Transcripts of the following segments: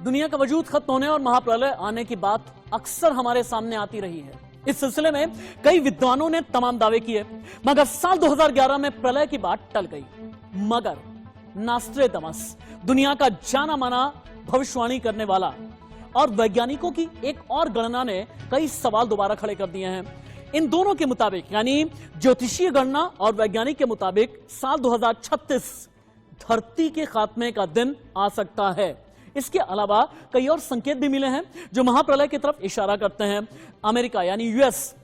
दुनिया का वजूद खत्म होने और महाप्रलय आने की बात अक्सर हमारे सामने आती रही है। इस सिलसिले में कई विद्वानों ने तमाम दावे किए, मगर साल 2011 में प्रलय की बात टल गई। मगर नास्ट्रेदामस, दुनिया का जाना माना भविष्यवाणी करने वाला और वैज्ञानिकों की एक और गणना ने कई सवाल दोबारा खड़े कर दिए हैं। इन दोनों के मुताबिक, यानी ज्योतिषीय गणना और वैज्ञानिक के मुताबिक, साल 2036 धरती के खात्मे का दिन आ सकता है। इसके अलावा कई और संकेत भी मिले हैं जो महाप्रलय की तरफ इशारा करते हैं। अमेरिका यानी यूएस,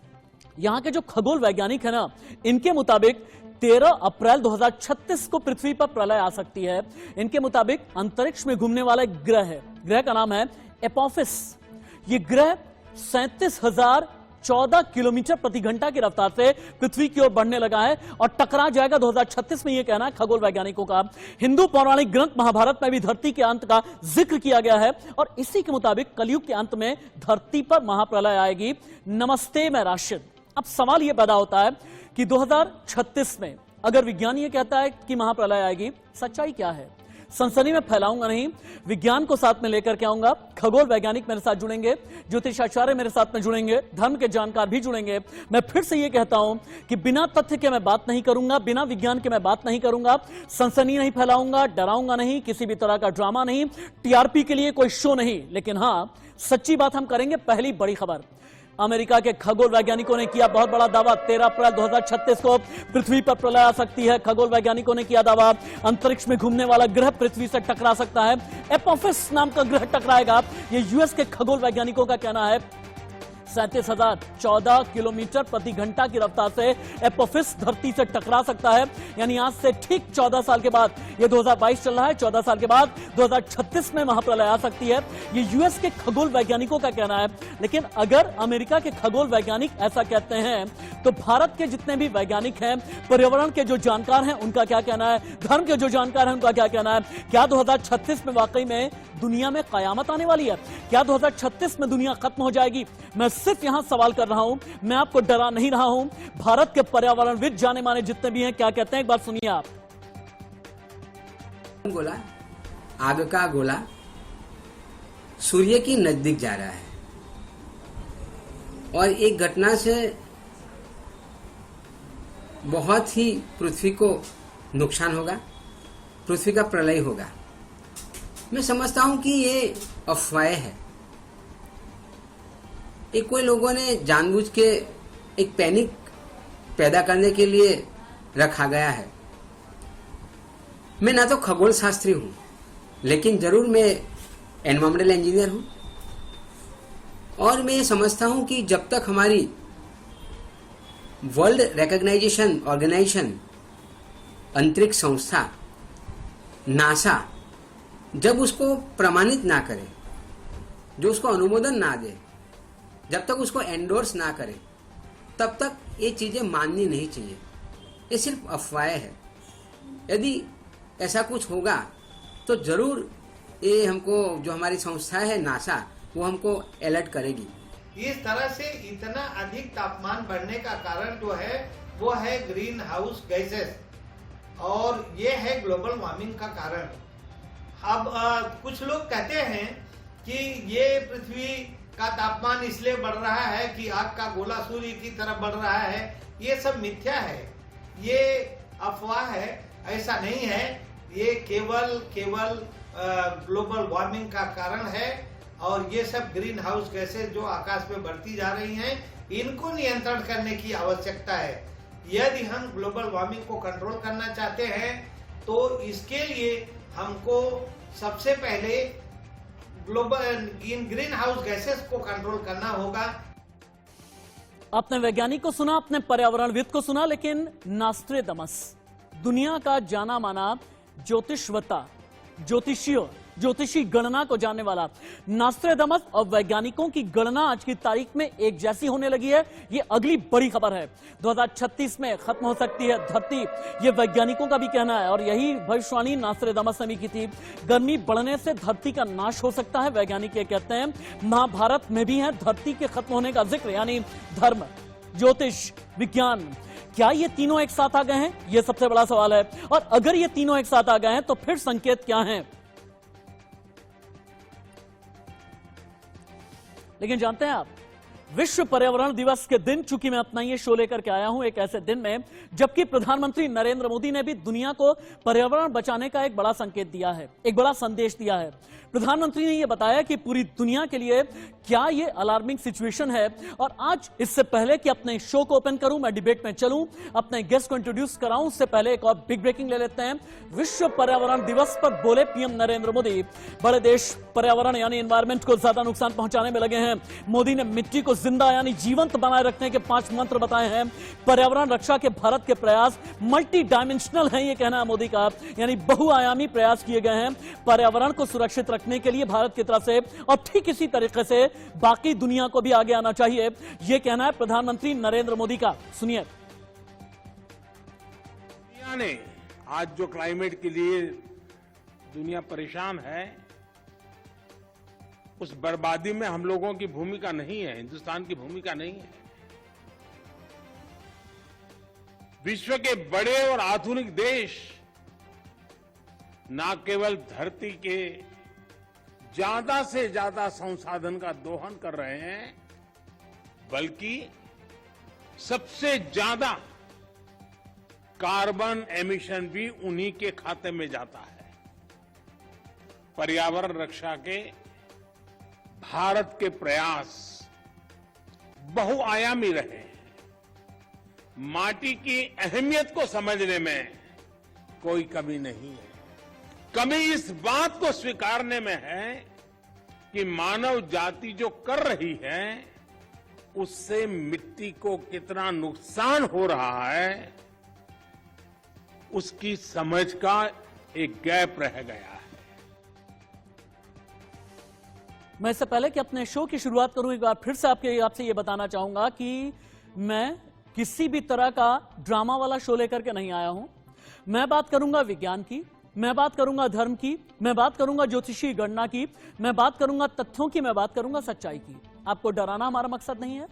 यहां के जो खगोल वैज्ञानिक है ना, इनके मुताबिक 13 अप्रैल 2036 को पृथ्वी पर प्रलय आ सकती है। इनके मुताबिक अंतरिक्ष में घूमने वाला एक ग्रह है, ग्रह का नाम है एपोफिस। ये ग्रह 37,014 किलोमीटर प्रति घंटा की रफ्तार से पृथ्वी की ओर बढ़ने लगा है और टकरा जाएगा 2036 में, यह कहना है खगोल वैज्ञानिकों का। हिंदू पौराणिक ग्रंथ महाभारत में भी धरती के अंत का जिक्र किया गया है और इसी के मुताबिक कलयुग के अंत में धरती पर महाप्रलय आएगी। नमस्ते मैं राशिद। अब सवाल यह पैदा होता है कि 2036 में अगर विज्ञान यह कहता है कि महाप्रलय आएगी, सच्चाई क्या है? सनसनी में फैलाऊंगा नहीं, विज्ञान को साथ में लेकर के आऊंगा। खगोल वैज्ञानिक मेरे साथ जुड़ेंगे, ज्योतिषाचार्य मेरे साथ में जुड़ेंगे, धर्म के जानकार भी जुड़ेंगे। मैं फिर से ये कहता हूं कि बिना तथ्य के मैं बात नहीं करूंगा, बिना विज्ञान के मैं बात नहीं करूंगा। सनसनी नहीं फैलाऊंगा, डराऊंगा नहीं, किसी भी तरह का ड्रामा नहीं, टीआरपी के लिए कोई शो नहीं। लेकिन हां, सच्ची बात हम करेंगे। पहली बड़ी खबर, अमेरिका के खगोल वैज्ञानिकों ने किया बहुत बड़ा दावा, 13 अप्रैल 2036 को पृथ्वी पर प्रलय आ सकती है। खगोल वैज्ञानिकों ने किया दावा, अंतरिक्ष में घूमने वाला ग्रह पृथ्वी से टकरा सकता है, एपोफिस नाम का ग्रह टकराएगा। ये यूएस के खगोल वैज्ञानिकों का कहना है। 37,014 किलोमीटर प्रति घंटा की रफ्तार से एपोफिस धरती से टकरा सकता है। यानी आज से ठीक 14 साल के बाद, ये 2022 चल रहा है, 14 साल के बाद 2036 में महाप्रलय आ सकती है। ये यूएस के खगोल वैज्ञानिकों का कहना है। लेकिन अगर अमेरिका के खगोल वैज्ञानिक ऐसा कहते हैं तो भारत के जितने भी वैज्ञानिक हैं, पर्यावरण के जो जानकार हैं, उनका क्या कहना है? धर्म के जो जानकार हैं, उनका क्या कहना है? क्या 2036 में वाकई में दुनिया में कयामत आने वाली है? क्या 2036 में दुनिया खत्म हो जाएगी? मैं सिर्फ यहां सवाल कर रहा हूं, मैं आपको डरा नहीं रहा हूं। भारत के पर्यावरणविद जाने माने जितने भी हैं, क्या कहते हैं, एक बार सुनिए आप। गोला, आग का गोला सूर्य की नजदीक जा रहा है और एक घटना से बहुत ही पृथ्वी को नुकसान होगा, पृथ्वी का प्रलय होगा। मैं समझता हूं कि ये अफवाह है। एक कोई लोगों ने जानबूझ के एक पैनिक पैदा करने के लिए रखा गया है। मैं ना तो खगोल शास्त्री हूं, लेकिन जरूर मैं एनवायरमेंटल इंजीनियर हूं और मैं ये समझता हूं कि जब तक हमारी वर्ल्ड रिकॉग्नाइजेशन ऑर्गेनाइजेशन, अंतरिक्ष संस्था नासा, जब उसको प्रमाणित ना करे, जो उसको अनुमोदन ना दे, जब तक उसको एंडोर्स ना करे, तब तक ये चीजें माननी नहीं चाहिए। ये सिर्फ अफवाह है। यदि ऐसा कुछ होगा तो जरूर ये हमको, जो हमारी संस्था है नासा, वो हमको अलर्ट करेगी। इस तरह से इतना अधिक तापमान बढ़ने का कारण जो है वो है ग्रीन हाउस गैसेस और ये है ग्लोबल वार्मिंग का कारण। अब कुछ लोग कहते हैं कि ये पृथ्वी का तापमान इसलिए बढ़ रहा है कि आग का गोला सूर्य की तरफ बढ़ रहा है। ये सब मिथ्या है, ये अफवाह है, ऐसा नहीं है। ये केवल ग्लोबल वार्मिंग का कारण है और ये सब ग्रीन हाउस गैसेस जो आकाश में बढ़ती जा रही हैं, इनको नियंत्रण करने की आवश्यकता है। यदि हम ग्लोबल वार्मिंग को कंट्रोल करना चाहते हैं तो इसके लिए हमको सबसे पहले ग्रीन हाउस गैसेस को कंट्रोल करना होगा। आपने वैज्ञानिक को सुना, अपने पर्यावरणविद को सुना, लेकिन नास्ट्रेदामस, दुनिया का जाना माना ज्योतिषवता, ज्योतिषी गणना को जानने वाला नास्ट्रेदामस और वैज्ञानिकोक की गणना आज की तारीख में एक जैसी होने लगी है। ये अगली बड़ी खबर है। 2036 में खत्म हो सकती है धरती, ये वैज्ञानिकों का भी कहना है और यही भविष्यवाणी नास्ट्रेदामस ने भी की थी। गर्मी बढ़ने से धरती का नाश हो सकता है, वैज्ञानिक ये कहते हैं। महाभारत में भी है धरती के खत्म होने का जिक्र, यानी धर्म, ज्योतिष, विज्ञान। क्या ये तीनों एक साथ आ गए हैं? ये सबसे बड़ा सवाल है। और अगर ये तीनों एक साथ आ गए हैं तो फिर संकेत क्या हैं? लेकिन जानते हैं आप, विश्व पर्यावरण दिवस के दिन चूंकि मैं अपना ये शो लेकर के आया हूं एक ऐसे दिन में जबकि प्रधानमंत्री नरेंद्र मोदी ने भी दुनिया को पर्यावरण बचाने का एक बड़ा संकेत दिया है, एक बड़ा संदेश दिया है। प्रधानमंत्री ने यह बताया कि पूरी दुनिया के लिए क्या ये अलार्मिंग सिचुएशन है। और आज इससे पहले कि अपने शो को ओपन करूं, मैं डिबेट में चलूं, अपने गेस्ट को इंट्रोड्यूस कराऊं, उससे पहले एक और बिग ब्रेकिंग ले लेते हैं। विश्व पर्यावरण दिवस पर बोले पीएम नरेंद्र मोदी, बड़े देश पर्यावरण यानी एनवायरमेंट को ज्यादा नुकसान पहुंचाने में लगे हैं। मोदी ने मिट्टी को जिंदा यानी जीवंत बनाए रखने के 5 मंत्र बताए हैं। पर्यावरण रक्षा के भारत के प्रयास मल्टी डायमेंशनल हैं, ये कहना है मोदी का, यानी बहुआयामी प्रयास किए गए हैं पर्यावरण को सुरक्षित रखने के लिए भारत की तरफ से, और ठीक इसी तरीके से बाकी दुनिया को भी आगे आना चाहिए, यह कहना है प्रधानमंत्री नरेंद्र मोदी का। सुनिए। दुनिया ने आज जो क्लाइमेट के लिए दुनिया परेशान है, उस बर्बादी में हम लोगों की भूमिका नहीं है, हिंदुस्तान की भूमिका नहीं है। विश्व के बड़े और आधुनिक देश न केवल धरती के ज्यादा से ज्यादा संसाधन का दोहन कर रहे हैं, बल्कि सबसे ज्यादा कार्बन एमिशन भी उन्हीं के खाते में जाता है। पर्यावरण रक्षा के भारत के प्रयास बहुआयामी रहे हैं। माटी की अहमियत को समझने में कोई कमी नहीं है। कमी इस बात को स्वीकारने में है कि मानव जाति जो कर रही है उससे मिट्टी को कितना नुकसान हो रहा है, उसकी समझ का एक गैप रह गया है। मैं इससे पहले कि अपने शो की शुरुआत करूं, एक बार फिर से आपसे ये बताना चाहूंगा कि मैं किसी भी तरह का ड्रामा वाला शो लेकर के नहीं आया हूं। मैं बात करूंगा विज्ञान की, मैं बात करूंगा धर्म की, मैं बात करूंगा ज्योतिषी गणना की, मैं बात करूंगा तथ्यों की, मैं बात करूंगा सच्चाई की। आपको डराना हमारा मकसद नहीं है,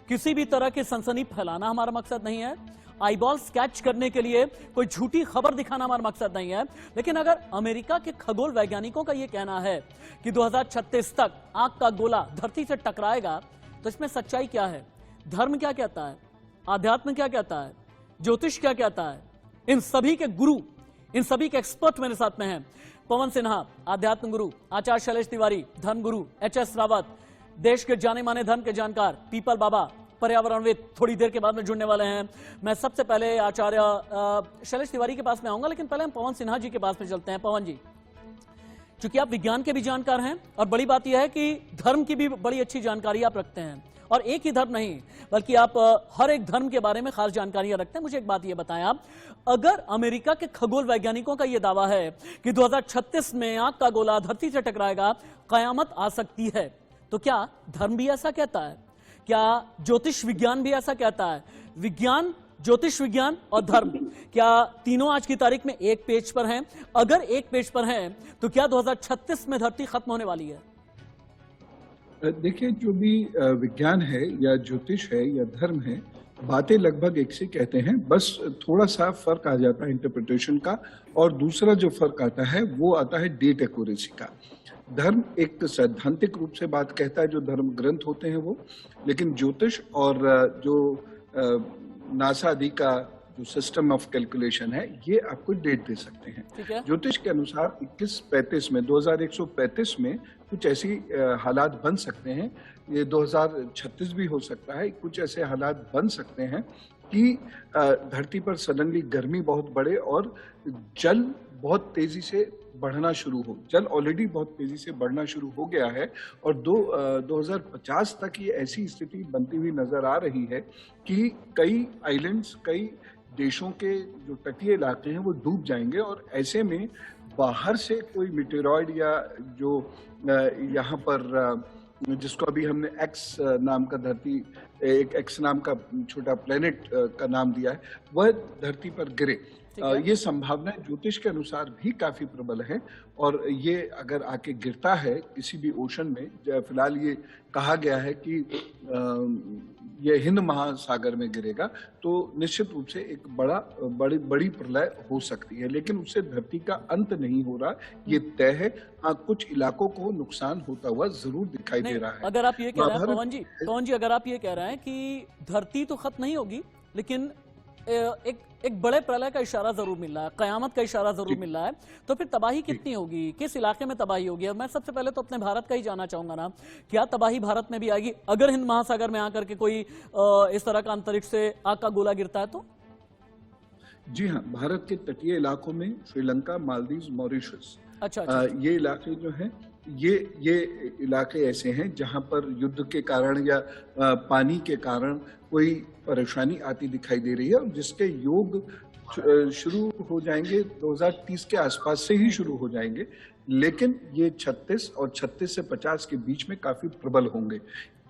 किसी भी तरह की सनसनी फैलाना हमारा मकसद नहीं है, आईबॉल्स कैच करने के लिए कोई झूठी खबर दिखाना हमारा मकसद नहीं है। लेकिन अगर अमेरिका के खगोल वैज्ञानिकों का यह कहना है कि 2036 तक आग का गोला धरती से टकराएगा, तो इसमें सच्चाई क्या है? धर्म क्या कहता है? आध्यात्म क्या कहता है? ज्योतिष क्या कहता है? इन सभी के गुरु, इन सभी के एक्सपर्ट मेरे साथ में हैं। पवन सिन्हा आध्यात्म गुरु, आचार्य शैलेश तिवारी धर्म गुरु, एच.एस. रावत देश के जाने माने धर्म के जानकार, पीपल बाबा पर्यावरणविद थोड़ी देर के बाद में जुड़ने वाले हैं। मैं सबसे पहले आचार्य शैलेश तिवारी के पास में आऊंगा, लेकिन पहले हम पवन सिन्हा जी के पास में चलते हैं। पवन जी, चूंकि आप विज्ञान के भी जानकार हैं और बड़ी बात यह है कि धर्म की भी बड़ी अच्छी जानकारी आप रखते हैं, और एक ही धर्म नहीं बल्कि आप हर एक धर्म के बारे में खास जानकारियां रखते हैं। मुझे एक बात ये बताएं आप, अगर अमेरिका के खगोल वैज्ञानिकों का यह दावा है कि 2036 में आग का गोला धरती से टकराएगा, कयामत आ सकती है, तो क्या धर्म भी ऐसा कहता है? क्या ज्योतिष विज्ञान भी ऐसा कहता है? विज्ञान, ज्योतिष विज्ञान और धर्म, क्या तीनों आज की तारीख में एक पेज पर हैं? अगर एक पेज पर हैं, तो क्या 2036 में धरती खत्म होने वाली है? देखिए, जो भी विज्ञान है या ज्योतिष है या धर्म है, बातें लगभग एक से कहते हैं, बस थोड़ा सा फर्क आ जाता है इंटरप्रिटेशन का, और दूसरा जो फर्क आता है वो आता है डेट एक्यूरेसी का। धर्म एक सैद्धांतिक रूप से बात कहता है, जो धर्म ग्रंथ होते हैं वो, लेकिन ज्योतिष और जो नासा आदि का जो सिस्टम ऑफ कैलकुलेशन है, ये आपको डेट दे सकते हैं। ज्योतिष के अनुसार 2135 में 2135 में कुछ ऐसी हालात बन सकते हैं, ये 2036 भी हो सकता है, कुछ ऐसे हालात बन सकते हैं कि धरती पर सडनली गर्मी बहुत बढ़े और जल बहुत तेजी से बढ़ना शुरू हो। जल ऑलरेडी बहुत तेजी से बढ़ना शुरू हो गया है और 2050 तक ये ऐसी स्थिति बनती हुई नजर आ रही है कि कई आइलैंड्स, कई देशों के जो तटीय इलाके हैं वो डूब जाएंगे, और ऐसे में बाहर से कोई मीटेरॉइड या जो यहाँ पर जिसको अभी हमने एक्स नाम का एक्स नाम का छोटा प्लेनेट का नाम दिया है, वह धरती पर गिरे, ये संभावना ज्योतिष के अनुसार भी काफी प्रबल है। और ये अगर आके गिरता है किसी भी ओशन में, फिलहाल ये कहा गया है कि ये हिंद महासागर में गिरेगा तो निश्चित रूप से एक बड़ी प्रलय हो सकती है, लेकिन उससे धरती का अंत नहीं हो रहा, ये तय है। हाँ, कुछ इलाकों को नुकसान होता हुआ जरूर दिखाई दे रहा है। अगर आप ये कह रहे हैं महाभारत- पवन जी अगर आप ये कह रहे हैं कि धरती तो खत्म नहीं होगी, लेकिन एक बड़े प्रलय का इशारा जरूर मिल रहा है, कयामत का इशारा जरूर मिल रहा है, तो फिर तबाही कितनी होगी, किस इलाके में तबाही होगी? मैं सबसे पहले तो अपने भारत का ही जानना चाहूंगा ना, क्या तबाही भारत में भी आएगी अगर हिंद महासागर में आकर के कोई इस तरह का अंतरिक्ष से आग का गोला गिरता है तो? जी हाँ, भारत के तटीय इलाकों में श्रीलंका, मालदीव, मॉरिशस, अच्छा। ये इलाके जो हैं, ये इलाके ऐसे हैं जहां पर युद्ध के कारण या पानी के कारण कोई परेशानी आती दिखाई दे रही है, और जिसके योग शुरू हो जाएंगे 2030 के आसपास से ही शुरू हो जाएंगे, लेकिन ये 36 और 36 से 50 के बीच में काफी प्रबल होंगे।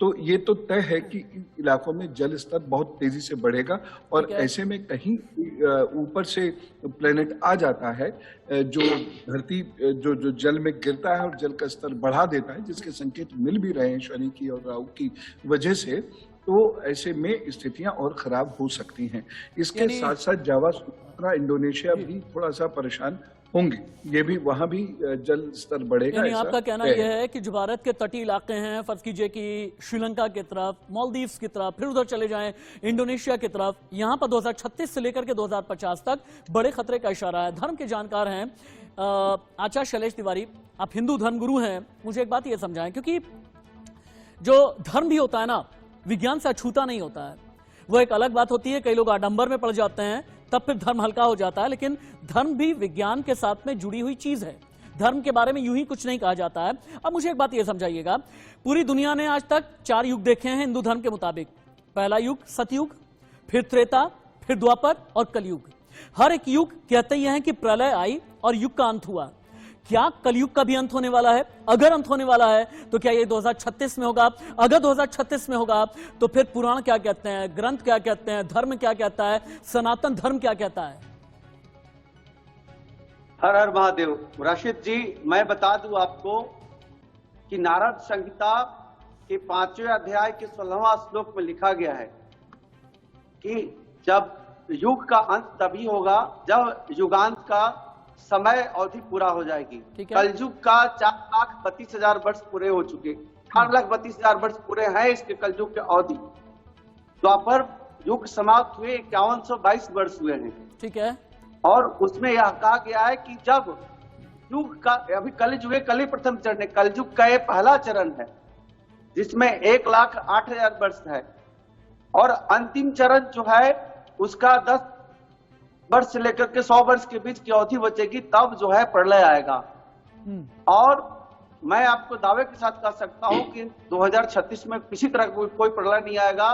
तो ये तो तय है कि इन इलाकों में जल स्तर बहुत तेजी से बढ़ेगा, और ऐसे में कहीं ऊपर से प्लेनेट आ जाता है जो धरती जो जल में गिरता है और जल का स्तर बढ़ा देता है, जिसके संकेत मिल भी रहे हैं शनि की और राहु की वजह से, तो ऐसे में स्थितियां और खराब हो सकती हैं। इसके साथ साथ जावा, सुमात्रा, इंडोनेशिया भी थोड़ा सा परेशान होंगे, ये भी वहां भी जल स्तर बढ़ेगा। यानी आपका कहना यह है कि जो भारत के तटीय इलाके हैं, फर्ज कीजिए कि श्रीलंका की तरफ, मालदीव्स की तरफ, फिर उधर चले जाएं इंडोनेशिया की तरफ, यहां पर 2036 से लेकर के 2050 तक बड़े खतरे का इशारा है। धर्म के जानकार हैं आचार्य शैलेश तिवारी, आप हिंदू धर्मगुरु हैं, मुझे एक बात ये समझाएं, क्योंकि जो धर्म भी होता है ना, विज्ञान से अछूता नहीं होता है। वो एक अलग बात होती है, कई लोग आडंबर में पड़ जाते हैं, तब फिर धर्म हल्का हो जाता है, लेकिन धर्म भी विज्ञान के साथ में जुड़ी हुई चीज है। धर्म के बारे में यूं ही कुछ नहीं कहा जाता है। अब मुझे एक बात यह समझाइएगा, पूरी दुनिया ने आज तक 4 युग देखे हैं हिंदू धर्म के मुताबिक। पहला युग सतयुग, फिर त्रेता, फिर द्वापर और कलयुग। हर एक युग कहते ही हैं कि प्रलय आई और युग का अंत हुआ। क्या कलयुग का भी अंत होने वाला है? अगर अंत होने वाला है तो क्या ये 2036 में होगा? अगर 2036 में होगा तो फिर पुराण क्या कहते हैं, ग्रंथ क्या कहते हैं, धर्म क्या कहता है, सनातन धर्म क्या कहता है? हर हर महादेव। राशिद जी, मैं बता दूं आपको कि नारद संहिता के 5वें अध्याय के 16वां श्लोक में लिखा गया है कि जब युग का अंत तभी होगा जब युगांत का समय अवधि पूरा हो जाएगी। कलयुग का 4,32,000 वर्ष पूरे हो चुके, 4,32,000 वर्ष पूरे हैं इसके कलयुग के अवधि। द्वापर युग समाप्त हुए 5122 वर्ष हुए हैं। ठीक है। और उसमें यह कहा गया है कि जब युग का, अभी कलयुग कली प्रथम चरण है, कलयुग का ये पहला चरण है जिसमें 1,08,000 वर्ष है, और अंतिम चरण जो है उसका 10 वर्ष से लेकर के 100 वर्ष के बीच की अवधि बचेगी, तब जो है प्रलय आएगा। और मैं आपको दावे के साथ कह सकता हूं कि 2036 में किसी तरह कोई प्रलय नहीं आएगा।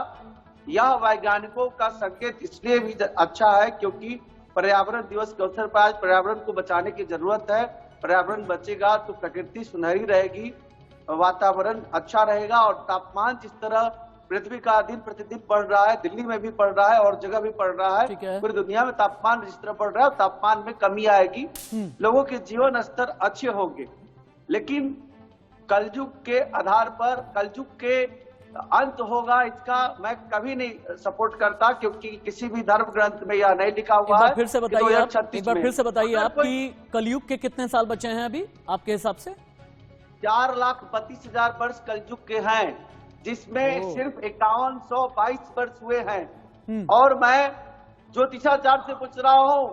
यह वैज्ञानिकों का संकेत इसलिए भी अच्छा है क्योंकि पर्यावरण दिवस के अवसर पर आज पर्यावरण को बचाने की जरूरत है। पर्यावरण बचेगा तो प्रकृति सुनहरी रहेगी, वातावरण अच्छा रहेगा, और तापमान जिस तरह पृथ्वी का दिन प्रतिदिन बढ़ रहा है, दिल्ली में भी बढ़ रहा है और जगह भी बढ़ रहा है, पूरी दुनिया में तापमान जिस तरह बढ़ रहा है, तापमान में कमी आएगी, लोगों के जीवन स्तर अच्छे होंगे। लेकिन कलयुग के आधार पर कलयुग के अंत होगा, इसका मैं कभी नहीं सपोर्ट करता, क्योंकि किसी भी धर्म ग्रंथ में यह नहीं लिखा हुआ है। फिर से बताइए आप, एक बार फिर से बताइए आप कि कलयुग के कितने साल बचे हैं अभी आपके हिसाब से? 4,32,000 वर्ष कलयुग के हैं, जिसमें सिर्फ 5122 वर्ष हुए हैं। और मैं ज्योतिषाचार्य से पूछ रहा हूं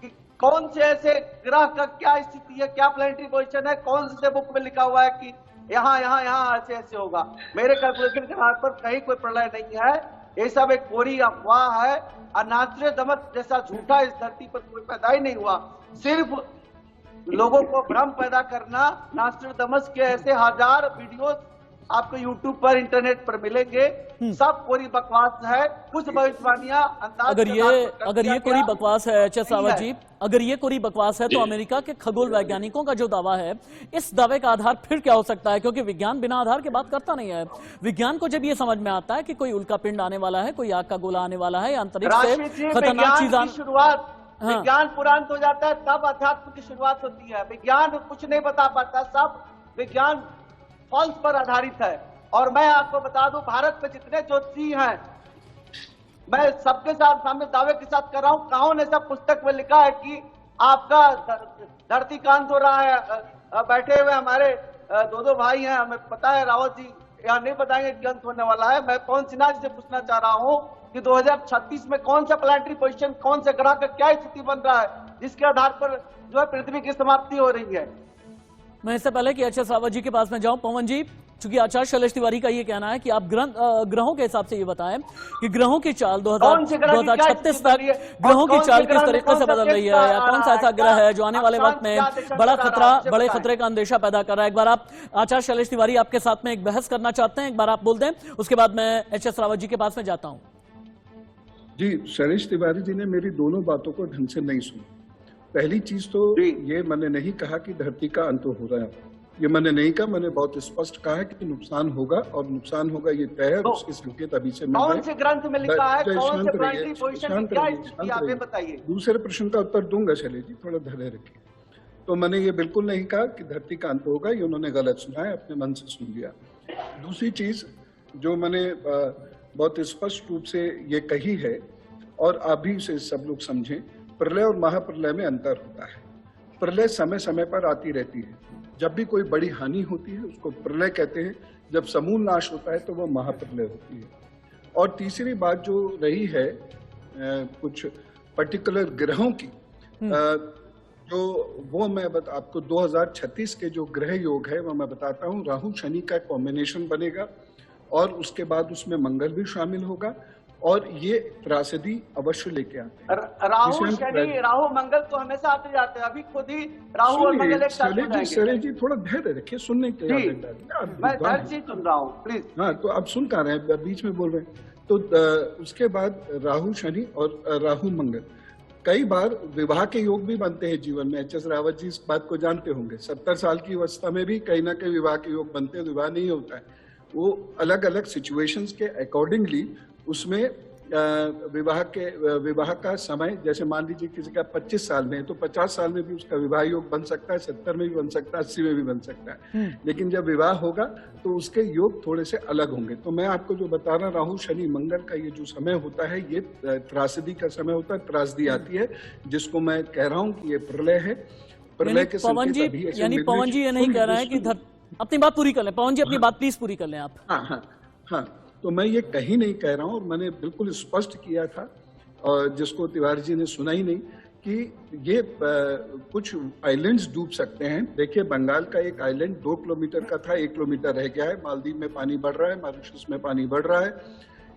कि कौन से ऐसे ग्रह का क्या स्थिति है, क्या प्लैनेटरी पोजीशन है, कौन से बुक में लिखा हुआ है कि यहाँ यहाँ यहाँ ऐसे ऐसे होगा। मेरे कैलकुलेशन के आधार पर कहीं कोई प्रलय नहीं है, ये सब एक कोरी अफवाह है। और नास्ट्रेडमस जैसा झूठा इस धरती पर कोई पैदा ही नहीं हुआ, सिर्फ लोगों को भ्रम पैदा करना। नास्ट्रेडमस के ऐसे 1000 वीडियोस आपको YouTube पर, इंटरनेट पर मिलेंगे, सब पूरी बकवास है। कुछ भविष्यवाणियां अगर ये कोई बकवास है सावत जी, अगर ये कोई बकवास है तो अमेरिका के खगोल वैज्ञानिकों का जो दावा है, इस दावे का आधार फिर क्या हो सकता है? क्योंकि विज्ञान बिना आधार के बात करता नहीं है। विज्ञान को जब ये समझ में आता है कि कोई उल्का पिंड आने वाला है, कोई आग का गोला आने वाला है, या अंतरिक्ष से खतरनाक चीज शुरुआत, विज्ञान पुराण हो जाता है तब अध्यात्म की शुरुआत होती है। विज्ञान कुछ नहीं बता पाता, सब विज्ञान फॉल्स पर आधारित है। और मैं आपको बता दूं, भारत में जितने ज्योतिषी हैं, मैं सबके साथ सामने दावे के साथ कर रहा हूं, कहां ने सब पुस्तक में लिखा है कि आपका धरती का अंत हो रहा है। बैठे हुए हमारे दो भाई हैं, हमें पता है, रावत जी यहाँ नहीं बताएंगे कि अंत होने वाला है। मैं पवन सिन्हा जी से पूछना चाह रहा हूं कि 2036 में कौन सा प्लानिटरी पोजीशन, कौन से ग्रह का क्या स्थिति बन रहा है, जिसके आधार पर जो है पृथ्वी की समाप्ति हो रही है। मैं इससे पहले कि एच एस रावत जी के पास में जाऊं, पवन जी, चूंकि आचार्य शैलेश तिवारी का ये कहना है कि आप ग्रहों के हिसाब से ये बताएं कि ग्रहों की चाल 2036 तक ग्रहों की चाल किस तरीके से बदल रही है, या कौन सा ऐसा ग्रह है जो आने वाले वक्त में बड़े खतरे का अंदेशा पैदा कर रहा है। एक बार आप, आचार्य शैलेश तिवारी आपके साथ में एक बहस करना चाहते हैं, एक बार आप बोल दें, उसके बाद मैं एच एस रावत जी के पास में जाता हूं। जी, शैलेश तिवारी जी ने मेरी दोनों बातों को ढंग से नहीं सुना। पहली चीज तो ये मैंने नहीं कहा कि धरती का अंत हो रहा है, ये मैंने नहीं कहा। मैंने बहुत स्पष्ट कहा है कि नुकसान होगा, और नुकसान होगा ये तय है, उसके संकेत अभी से मिल रहे हैं। कौन से ग्रंथ में लिखा है, कौन से प्लानिटरी पोजीशन में क्या स्थिति, आप ये बताइए। दूसरे प्रश्न का उत्तर दूंगा शैलेश जी, थोड़ा धैर्य रखिए। तो मैंने ये बिल्कुल नहीं कहा कि धरती का अंत होगा, ये उन्होंने गलत सुना है, अपने मन से सुन लिया। दूसरी चीज जो मैंने बहुत स्पष्ट रूप से ये कही है, और आप भी इसे सब लोग समझें, प्रलय और महाप्रलय में अंतर होता है। प्रलय समय समय पर आती रहती है, जब भी कोई बड़ी हानि होती है उसको प्रलय कहते हैं, जब समूल नाश होता है तो वो महाप्रलय होती है। और तीसरी बात जो रही है कुछ पर्टिकुलर ग्रहों की, जो वो मैं आपको 2036 के जो ग्रह योग है वो मैं बताता हूँ। राहु शनि का कॉम्बिनेशन बनेगा, और उसके बाद उसमें मंगल भी शामिल होगा, और ये त्रासदी अवश्य लेके आते हैं। राहु शनि, राहु मंगल तो हमेशा आते जाते हैं, अभी खुद ही राहु और मंगल एक साथ हो जाएंगे। शैलेश जी थोड़ा धैर्य रखिए, सुनने के लिए मैं धैर्य से सुन रहा हूँ, प्लीज। हाँ, तो आप सुन कर रहे हैं, बीच में बोल रहे हैं। तो उसके बाद राहु शनि और राहु मंगल, कई बार विवाह के योग भी बनते हैं जीवन में। एच एस रावत जी इस बात को जानते होंगे। 70 साल की अवस्था में भी कहीं ना कहीं विवाह के योग बनते हैं, विवाह नहीं होता है। वो अलग अलग सिचुएशंस के अकॉर्डिंगली उसमें विवाह का समय, जैसे मान लीजिए किसी का 25 साल में है तो 50 साल में भी उसका विवाह योग बन सकता है, 70 में भी बन सकता है, 80 में भी बन सकता है। लेकिन जब विवाह होगा तो उसके योग थोड़े से अलग होंगे। तो मैं आपको जो बता रहा, राहु शनि मंगल का ये जो समय होता है, ये त्रासदी का समय होता है, त्रासदी आती है, जिसको मैं कह रहा हूँ कि ये प्रलय है। प्रलय के पवन जी, यानी पवन जी ये नहीं कह रहे हैं कि अपनी बात पूरी कर लें। पवन जी अपनी बात प्लीज पूरी कर लें आप। हाँ, तो मैं ये कहीं नहीं कह रहा हूँ, और मैंने बिल्कुल स्पष्ट किया था, और जिसको तिवारी जी ने सुना ही नहीं, कि ये कुछ आइलैंड्स डूब सकते हैं। देखिए, बंगाल का एक आइलैंड 2 किलोमीटर का था, 1 किलोमीटर रह गया है। मालदीव में पानी बढ़ रहा है, मॉरिशस में पानी बढ़ रहा है,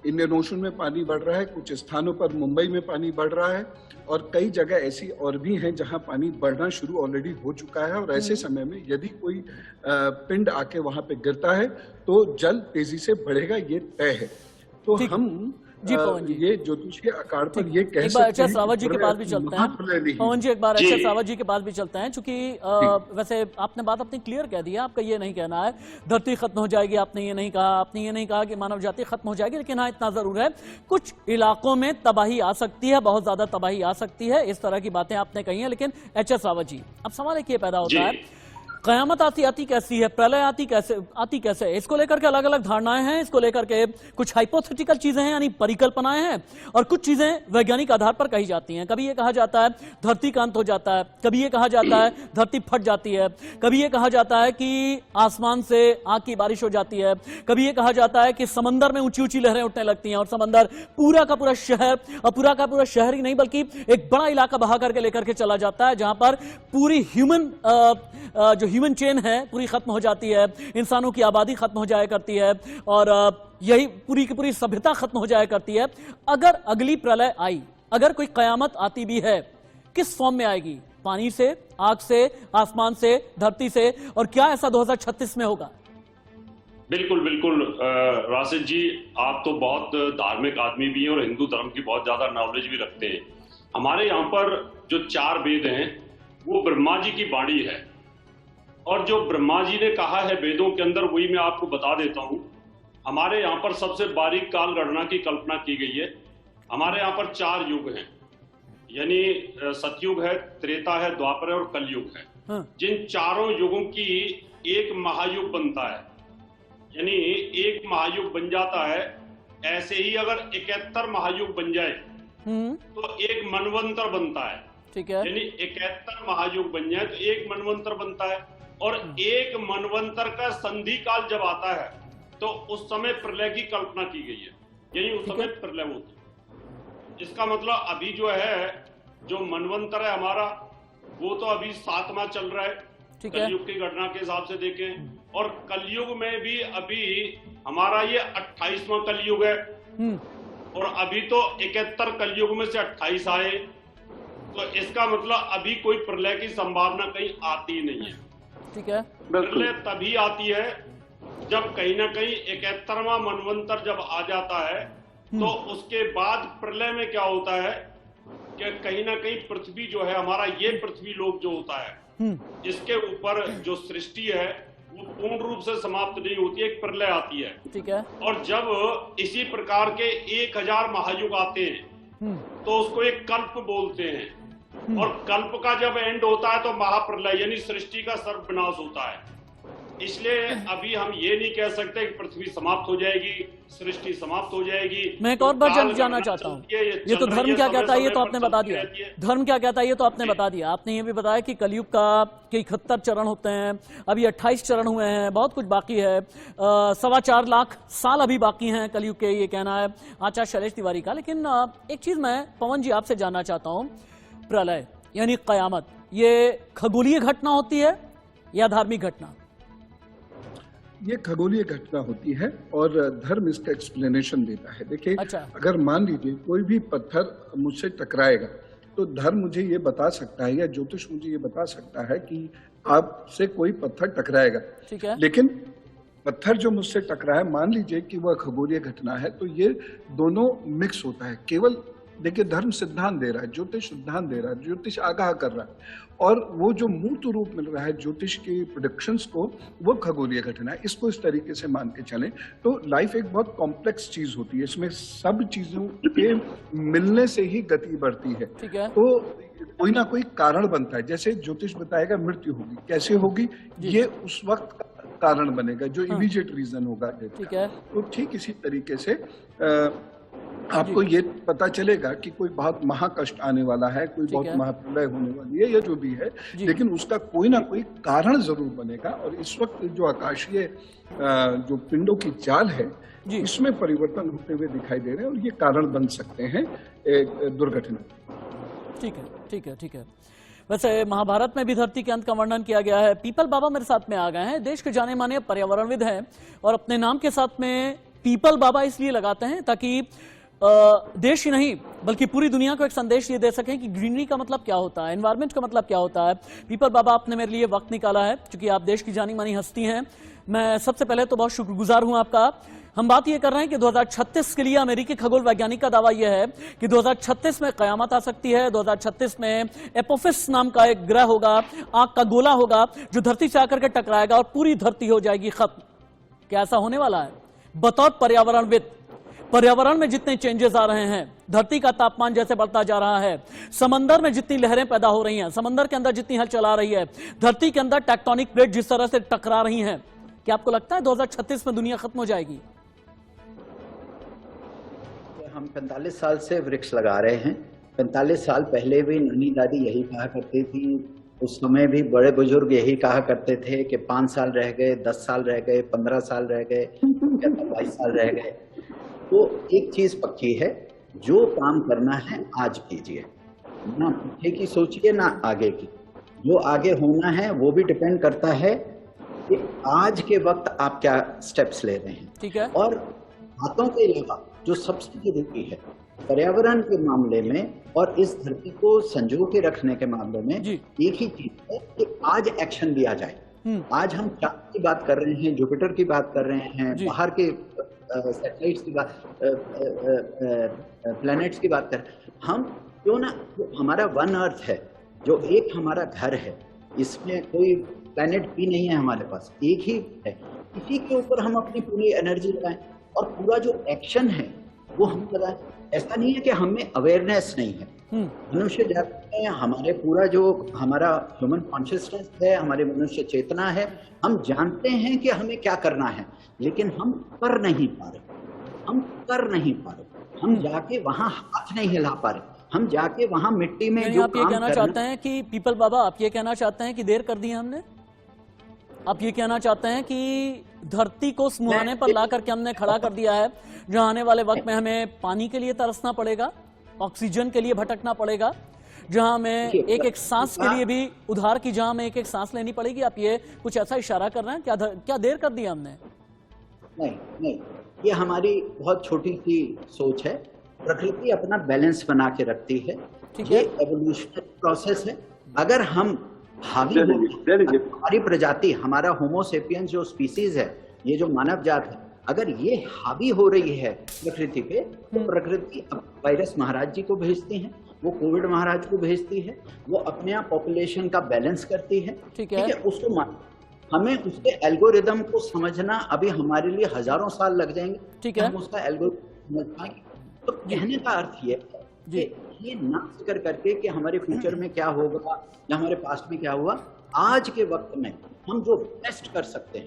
इंडियन ओशन में पानी बढ़ रहा है, कुछ स्थानों पर मुंबई में पानी बढ़ रहा है, और कई जगह ऐसी और भी हैं जहां पानी बढ़ना शुरू ऑलरेडी हो चुका है। और ऐसे समय में यदि कोई पिंड आके वहां पे गिरता है तो जल तेजी से बढ़ेगा, ये तय है। तो हम जी पवन जी, ये ज्योतिषीय आकार पर ये कह सकते हैं। एच.एस. रावत जी के पास भी चलते हैं। पवन जी, एक बार एच.एस. रावत जी के पास भी चलते हैं, चूंकि वैसे आपने बात अपनी क्लियर कह दी है। आपका ये नहीं कहना है धरती खत्म हो जाएगी, आपने ये नहीं कहा। आपने ये नहीं कहा कि मानव जाति खत्म हो जाएगी, लेकिन हाँ इतना जरूर है, कुछ इलाकों में तबाही आ सकती है, बहुत ज्यादा तबाही आ सकती है। इस तरह की बातें आपने कही हैं। लेकिन एच.एस. रावत जी, अब सवाल एक ये पैदा होता है, कयामत आती कैसी है, प्रलय आती कैसे, इसको लेकर के अलग अलग धारणाएं हैं। इसको लेकर के कुछ हाइपोथेटिकल चीजें हैं, यानी परिकल्पनाएं हैं, और कुछ चीजें वैज्ञानिक आधार पर कही जाती हैं। कभी ये कहा जाता है धरती का अंत हो जाता है, कभी ये कहा जाता है धरती फट जाती है, कभी ये कहा जाता है कि आसमान से आग की बारिश हो जाती है, कभी ये कहा जाता है कि समंदर में ऊंची ऊंची लहरें उठने लगती हैं, और समंदर पूरा का पूरा शहर, और पूरा का पूरा शहर ही नहीं बल्कि एक बड़ा इलाका बहा करके लेकर के चला जाता है, जहां पर पूरी जो ह्यूमन चेन है पूरी खत्म हो जाती है, इंसानों की आबादी खत्म हो जाया करती है, और यही पूरी की पूरी सभ्यता खत्म हो जाया करती है। अगर अगली प्रलय आई, अगर कोई कयामत आती भी है, किस फॉर्म में आएगी? पानी से, आग से, आसमान से, धरती से, और क्या ऐसा 2036 में होगा? बिल्कुल बिल्कुल राशिद जी, आप तो बहुत धार्मिक आदमी भी हैं और हिंदू धर्म की बहुत ज्यादा नॉलेज भी रखते हैं। हमारे यहाँ पर जो 4 वेद हैं वो ब्रह्मा जी की वाणी है, और जो ब्रह्मा जी ने कहा है वेदों के अंदर वही मैं आपको बता देता हूं। हमारे यहाँ पर सबसे बारीक काल गणना की कल्पना की गई है। हमारे यहाँ पर 4 युग हैं, यानी सतयुग है, त्रेता है, द्वापर है और कलयुग है। जिन चारों युगों की एक महायुग बनता है, यानी एक महायुग बन जाता है, ऐसे ही अगर 71 महायुग बन जाए तो एक मनवंतर बनता है। ठीक है। यानी 71 महायुग बन जाए तो एक मनवंतर बनता है, और एक मनवंतर का संधि काल जब आता है तो उस समय प्रलय की कल्पना की गई है, यानी उस समय प्रलय होती है। इसका मतलब अभी जो है, जो मनवंतर है हमारा, वो तो अभी 7वां चल रहा है कलयुग की घटना के हिसाब से देखें, और कलयुग में भी अभी हमारा ये 28वां कलयुग है, और अभी तो 71 कलयुग में से 28 आए, तो इसका मतलब अभी कोई प्रलय की संभावना कहीं आती नहीं है। ठीक है। प्रलय तभी आती है जब कहीं ना कहीं 71वां मनवंतर जब आ जाता है, तो उसके बाद प्रलय में क्या होता है कि कहीं ना कहीं पृथ्वी जो है हमारा, ये पृथ्वी लोक जो होता है, इसके ऊपर जो सृष्टि है वो पूर्ण रूप से समाप्त नहीं होती है, एक प्रलय आती है। ठीक है। और जब इसी प्रकार के 1000 महायुग आते हैं तो उसको एक कल्प बोलते हैं, और कल्प का जब एंड होता है तो महाप्रलय यानी सृष्टि का सर्वविनाश होता है। इसलिए अभी हम ये नहीं कह सकते कि पृथ्वी समाप्त हो जाएगी, सृष्टि समाप्त हो जाएगी। मैं एक और बात जानना चाहता हूँ, ये तो धर्म क्या कहता है ये तो आपने बता दिया, धर्म क्या कहता है ये तो आपने बता दिया। आपने ये भी बताया कि कलयुग का 71 चरण होते हैं, अभी 28 चरण हुए हैं, बहुत कुछ बाकी है, 4.25 लाख साल अभी बाकी हैं कलयुग के, ये कहना है आचार्य शैलेश तिवारी का। लेकिन एक चीज मैं पवन जी आपसे जानना चाहता हूँ, प्रलय यानी कयामत, ये खगोलीय घटना होती है या धार्मिक घटना? ये खगोलीय घटना होती है और धर्म इसका एक्सप्लेनेशन देता है। देखिए, अगर मान लीजिए कोई भी पत्थर मुझसे टकराएगा तो धर्म मुझे ये बता सकता है या ज्योतिष मुझे ये बता सकता है कि आपसे कोई पत्थर टकराएगा। ठीक है। लेकिन पत्थर जो मुझसे टकराए, मान लीजिए कि वह खगोलीय घटना है, तो ये दोनों मिक्स होता है। केवल देखिए, धर्म सिद्धांत दे रहा है, ज्योतिष सिद्धांत दे रहा है, ज्योतिष आगाह कर रहा है, और वो जो मूर्त रूप मिल रहा है ज्योतिष की प्रेडिक्शंस को, वो खगोलीय घटना है। इसको इस तरीके से मान के चलें तो लाइफ एक बहुत कॉम्प्लेक्स चीज होती है, इसमें सब चीजों के मिलने से ही गति बढ़ती है। ठीक है। तो कोई ना कोई कारण बनता है। जैसे ज्योतिष बताएगा मृत्यु होगी, कैसे होगी, ये उस वक्त कारण बनेगा जो इमीडिएट रीजन होगा। ठीक है। तो ठीक इसी तरीके से आपको ये पता चलेगा कि कोई बहुत महाकष्ट आने वाला है, कोई बहुत महाप्रलय होने वाली है, या जो भी है, लेकिन उसका कोई ना कोई कारण जरूर बनेगा। और इस वक्त जो आकाशीय जो पिंडों की चाल है, इसमें परिवर्तन होते हुए दिखाई दे रहे हैं, और ये कारण बन सकते हैं एक दुर्घटना। ठीक है, ठीक है, ठीक है। वैसे महाभारत में भी धरती के अंत का वर्णन किया गया है। पीपल बाबा मेरे साथ में आ गए हैं, देश के जाने माने पर्यावरणविद हैं, और अपने नाम के साथ में पीपल बाबा इसलिए लगाते हैं ताकि देश ही नहीं बल्कि पूरी दुनिया को एक संदेश ये दे सकें कि ग्रीनरी का मतलब क्या होता है, एनवायरनमेंट का मतलब क्या होता है। पीपल बाबा, आपने मेरे लिए वक्त निकाला है, क्योंकि आप देश की जानी मानी हस्ती हैं। मैं सबसे पहले तो बहुत शुक्रगुजार हूं आपका। हम बात ये कर रहे हैं कि 2036 के लिए अमेरिकी खगोल वैज्ञानिक का दावा यह है कि 2036 में कयामत आ सकती है। 2036 में एपोफिस नाम का एक ग्रह होगा, आग का गोला होगा, जो धरती से आकर के टकराएगा और पूरी धरती हो जाएगी खत्म। क्या ऐसा होने वाला है? बतौर पर्यावरणविद, पर्यावरण में जितने चेंजेस आ रहे हैं, धरती का तापमान जैसे बढ़ता जा रहा है, समंदर में जितनी लहरें पैदा हो रही हैं, समंदर के अंदर जितनी हलचल आ रही है, धरती के अंदर टेक्टोनिक प्लेट जिस तरह से टकरा रही हैं, क्या आपको लगता है 2036 में दुनिया खत्म हो जाएगी? हम 45 साल से वृक्ष लगा रहे हैं। 45 साल पहले भी नानी दादी यही कहा करती थी, उस समय भी बड़े बुजुर्ग यही कहा करते थे कि 5 साल रह गए, 10 साल रह गए, 15 साल रह गए, 22 साल रह गए। तो एक चीज पक्की है, जो काम करना है आज कीजिए, ना पीछे की सोचिए ना आगे की। जो आगे होना है वो भी डिपेंड करता है कि आज के वक्त आप क्या स्टेप्स ले रहे हैं। ठीक है। और बातों के अलावा जो सबसे जरूरी है पर्यावरण के मामले में और इस धरती को संजो के रखने के मामले में, एक ही चीज है कि आज एक्शन लिया जाए। आज हम चांद की बात कर रहे हैं, जुपिटर की बात कर रहे हैं, बाहर के सैटेलाइट्स की बात, प्लैनेट्स की बात कर, हम क्यों ना, हमारा वन अर्थ है जो एक हमारा घर है, इसमें कोई प्लैनेट भी नहीं है हमारे पास, एक ही है। इसी के ऊपर हम अपनी पूरी एनर्जी लगाएं और पूरा जो एक्शन है वो हम लगाएं। ऐसा नहीं है कि हमें अवेयरनेस नहीं है, मनुष्य जाति में हमारे पूरा जो हमारा ह्यूमन कॉन्शियसनेस है, हमारी मनुष्य चेतना है, हम जानते हैं कि हमें क्या करना है, लेकिन हम कर नहीं पा रहे। हम जाके वहां हाथ नहीं हिला पा रहे, हम जाके वहां मिट्टी में जो आप ये कहना चाहते हैं कि पीपल बाबा, आप ये कहना चाहते हैं कि देर कर दी हमने? आप ये कहना चाहते हैं कि धरती को मुहाने पर ला करके हमने खड़ा कर दिया है, जहां आने वाले वक्त में हमें पानी के लिए तरसना पड़ेगा, ऑक्सीजन के लिए भटकना पड़ेगा, जहां हमें एक एक सांस के लिए भी उधार की जहां हमें एक एक सांस लेनी पड़ेगी? आप ये कुछ ऐसा इशारा कर रहे हैं? क्या देर कर दिया हमने? नहीं, ये हमारी बहुत छोटी सी सोच है। प्रकृति अपना बैलेंस बना के रखती है, ये एवोल्यूशनरी प्रोसेस है। अगर हम हावी हमारी प्रजाति, हमारा होमोसेपियंस जो स्पीसीज है, ये जो मानव जात है, अगर ये हावी हो रही है प्रकृति पे, तो प्रकृति वायरस महाराज जी को भेजती है, वो कोविड महाराज को भेजती है, वो अपने आप पॉपुलेशन का बैलेंस करती है। ठीक है, उसको हमें उसके एल्गोरिदम को समझना अभी हमारे लिए हजारों साल लग जाएंगे। ठीक है, हम उसका एल्गोरिदम समझ पाएंगे। तो कहने का अर्थ ये ना फिक्र करके कि हमारे फ्यूचर में क्या होगा या हमारे पास्ट में क्या हुआ, आज के वक्त में हम जो बेस्ट कर सकते